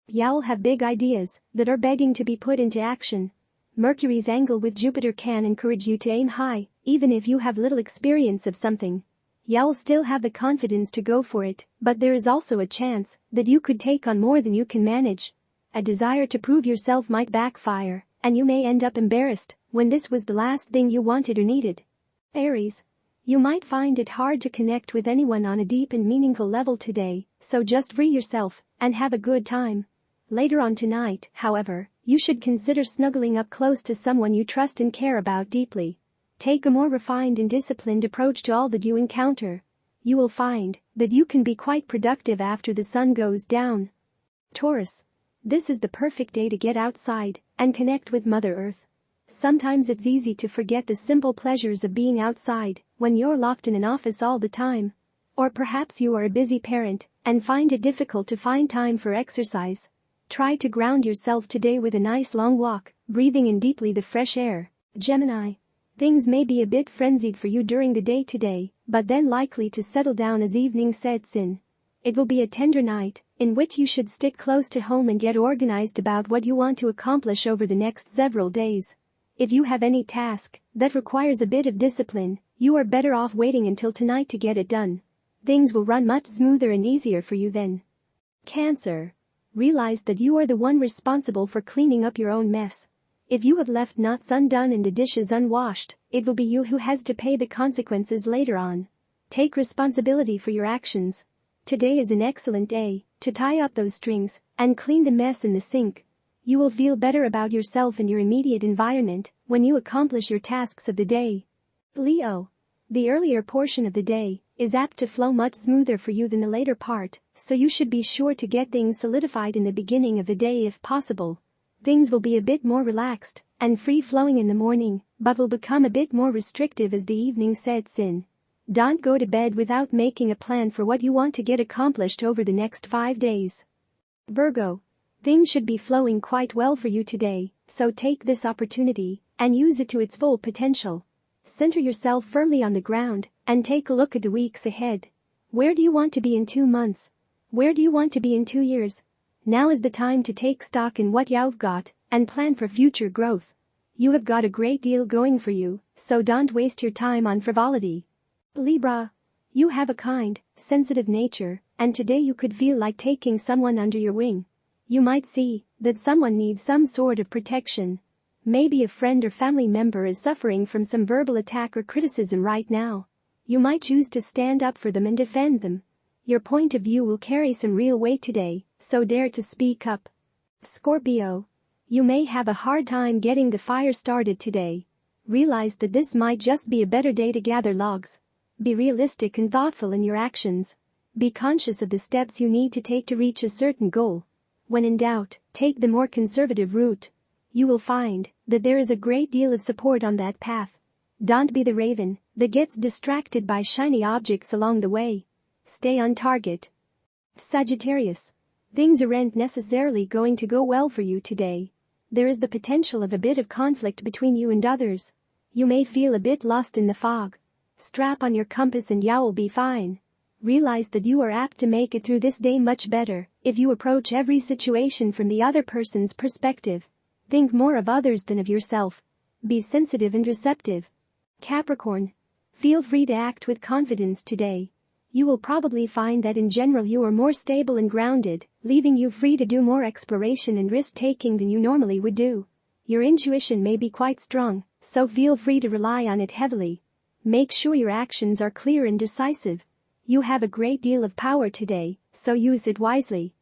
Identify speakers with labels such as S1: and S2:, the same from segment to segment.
S1: You'll have big ideas that are begging to be put into action. Mercury's angle with Jupiter can encourage you to aim high, even if you have little experience of something. You'll still have the confidence to go for it, but there is also a chance that you could take on more than you can manage. A desire to prove yourself might backfire, and you may end up embarrassed when this was the last thing you wanted or needed. Aries. You might find it hard to connect with anyone on a deep and meaningful level today, so just free yourself and have a good time. Later on tonight, however, you should consider snuggling up close to someone you trust and care about deeply. Take a more refined and disciplined approach to all that you encounter. You will find that you can be quite productive after the sun goes down. Taurus. This is the perfect day to get outside and connect with Mother Earth. Sometimes it's easy to forget the simple pleasures of being outside when you're locked in an office all the time. Or perhaps you are a busy parent and find it difficult to find time for exercise. Try to ground yourself today with a nice long walk, breathing in deeply the fresh air. Gemini. Things may be a bit frenzied for you during the day today, but then likely to settle down as evening sets in. It will be a tender night, in which you should stick close to home and get organized about what you want to accomplish over the next several days. If you have any task that requires a bit of discipline, you are better off waiting until tonight to get it done. Things will run much smoother and easier for you then. Cancer. Realize that you are the one responsible for cleaning up your own mess. If you have left knots undone and the dishes unwashed, it will be you who has to pay the consequences later on. Take responsibility for your actions. Today is an excellent day to tie up those strings and clean the mess in the sink. You will feel better about yourself and your immediate environment when you accomplish your tasks of the day. Leo. The earlier portion of the day is apt to flow much smoother for you than the later part, so you should be sure to get things solidified in the beginning of the day if possible. Things will be a bit more relaxed and free-flowing in the morning, but will become a bit more restrictive as the evening sets in. Don't go to bed without making a plan for what you want to get accomplished over the next 5 days. Virgo. Things should be flowing quite well for you today, so take this opportunity and use it to its full potential. Center yourself firmly on the ground and take a look at the weeks ahead. Where do you want to be in 2 months? Where do you want to be in 2 years? Now is the time to take stock in what you've got and plan for future growth. You have got a great deal going for you, so don't waste your time on frivolity. Libra. You have a kind, sensitive nature, and today you could feel like taking someone under your wing. You might see that someone needs some sort of protection. Maybe a friend or family member is suffering from some verbal attack or criticism right now. You might choose to stand up for them and defend them. Your point of view will carry some real weight today, so dare to speak up. Scorpio. You may have a hard time getting the fire started today. Realize that this might just be a better day to gather logs. Be realistic and thoughtful in your actions. Be conscious of the steps you need to take to reach a certain goal. When in doubt, take the more conservative route. You will find that there is a great deal of support on that path. Don't be the raven that gets distracted by shiny objects along the way. Stay on target. Sagittarius. Things aren't necessarily going to go well for you today. There is the potential of a bit of conflict between you and others. You may feel a bit lost in the fog. Strap on your compass and you'll be fine. Realize that you are apt to make it through this day much better if you approach every situation from the other person's perspective. Think more of others than of yourself. Be sensitive and receptive. Capricorn. Feel free to act with confidence today. You will probably find that in general you are more stable and grounded, leaving you free to do more exploration and risk-taking than you normally would do. Your intuition may be quite strong, so feel free to rely on it heavily. Make sure your actions are clear and decisive. You have a great deal of power today, so use it wisely.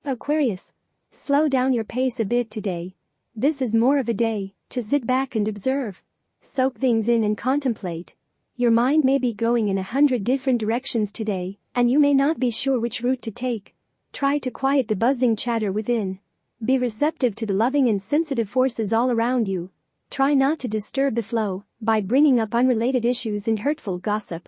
S1: Aquarius. Slow down your pace a bit today. This is more of a day to sit back and observe. Soak things in and contemplate. Your mind may be going in 100 different directions today, and you may not be sure which route to take. Try to quiet the buzzing chatter within. Be receptive to the loving and sensitive forces all around you. Try not to disturb the flow by bringing up unrelated issues and hurtful gossip.